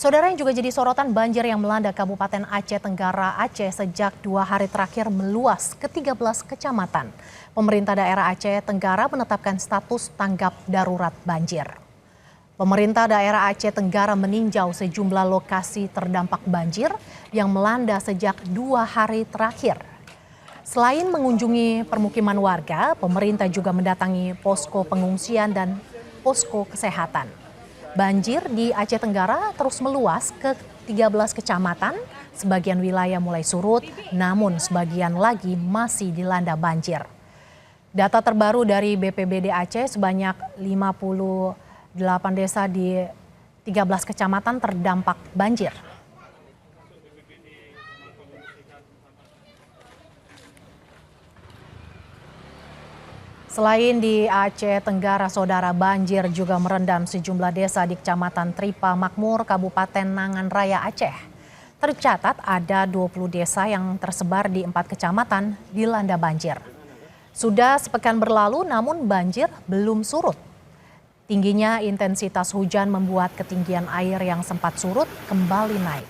Saudara, yang juga jadi sorotan, banjir yang melanda Kabupaten Aceh Tenggara, Aceh sejak 2 hari terakhir meluas ke 13 kecamatan. Pemerintah daerah Aceh Tenggara menetapkan status tanggap darurat banjir. Pemerintah daerah Aceh Tenggara meninjau sejumlah lokasi terdampak banjir yang melanda sejak 2 hari terakhir. Selain mengunjungi permukiman warga, pemerintah juga mendatangi posko pengungsian dan posko kesehatan. Banjir di Aceh Tenggara terus meluas ke 13 kecamatan, sebagian wilayah mulai surut, namun sebagian lagi masih dilanda banjir. Data terbaru dari BPBD Aceh, sebanyak 58 desa di 13 kecamatan terdampak banjir. Selain di Aceh Tenggara, saudara, banjir juga merendam sejumlah desa di Kecamatan Tripa Makmur, Kabupaten Nangan Raya, Aceh. Tercatat ada 20 desa yang tersebar di 4 kecamatan dilanda banjir. Sudah sepekan berlalu, namun banjir belum surut. Tingginya intensitas hujan membuat ketinggian air yang sempat surut kembali naik.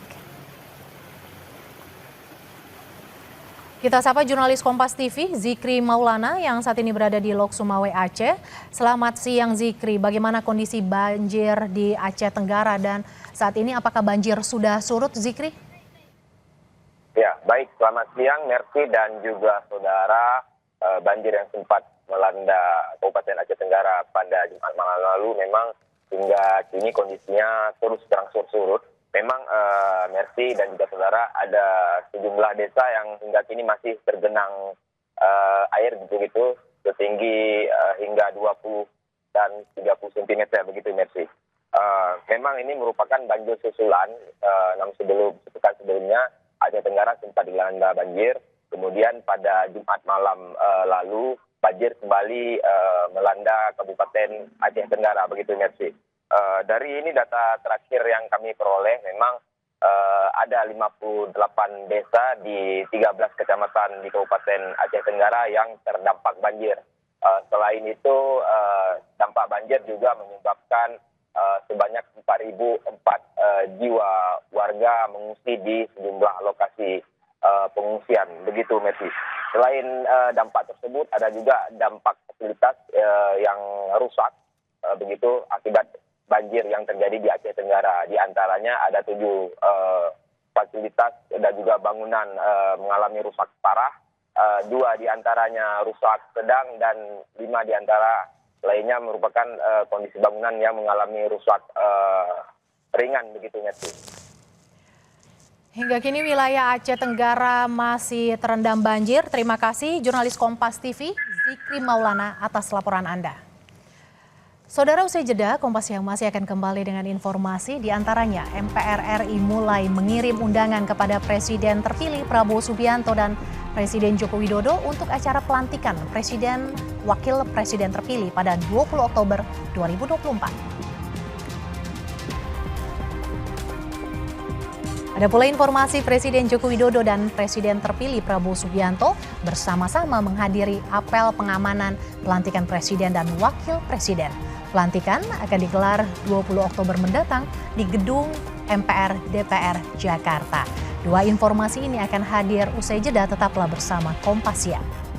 Kita sapa jurnalis Kompas TV, Zikri Maulana, yang saat ini berada di Lok Sumawe, Aceh. Selamat siang, Zikri. Bagaimana kondisi banjir di Aceh Tenggara dan saat ini apakah banjir sudah surut, Zikri? Ya, baik. Selamat siang, Mercy dan juga saudara. Banjir yang sempat melanda Kabupaten Aceh Tenggara pada Jumat malam lalu memang hingga kini kondisinya terus berangsur surut. Memang Mercy dan juga saudara, ada sejumlah desa yang hingga kini masih tergenang air begitu setinggi hingga 20 dan 30 cm begitu, Mercy. Memang ini merupakan banjir susulan, namun sepekan sebelumnya Aceh Tenggara sempat dilanda banjir. Kemudian pada Jumat malam lalu banjir kembali melanda Kabupaten Aceh Tenggara begitu, Mercy. Dari ini data terakhir yang kami peroleh, memang ada 58 desa di 13 kecamatan di Kabupaten Aceh Tenggara yang terdampak banjir. Selain itu, dampak banjir juga menyebabkan sebanyak 4.004 jiwa warga mengungsi di sejumlah lokasi pengungsian, begitu, Messi. Selain dampak tersebut, ada juga dampak fasilitas yang rusak, begitu, akibat banjir yang terjadi di Aceh Tenggara. Di antaranya ada 7 fasilitas dan juga bangunan mengalami rusak parah, 2 di antaranya rusak sedang dan 5 di antara lainnya merupakan kondisi bangunan yang mengalami rusak ringan, begitu, Messi. Hingga kini wilayah Aceh Tenggara masih terendam banjir. Terima kasih jurnalis Kompas TV, Zikri Maulana, atas laporan Anda. Saudara, usai jeda, Kompas Siang masih akan kembali dengan informasi, di antaranya MPR RI mulai mengirim undangan kepada Presiden terpilih Prabowo Subianto dan Presiden Joko Widodo untuk acara pelantikan Presiden Wakil Presiden terpilih pada 20 Oktober 2024. Ada pula informasi Presiden Joko Widodo dan Presiden terpilih Prabowo Subianto bersama-sama menghadiri apel pengamanan pelantikan Presiden dan Wakil Presiden. Pelantikan akan digelar 20 Oktober mendatang di gedung MPR DPR Jakarta. 2 informasi ini akan hadir usai jeda, tetaplah bersama Kompas Siang.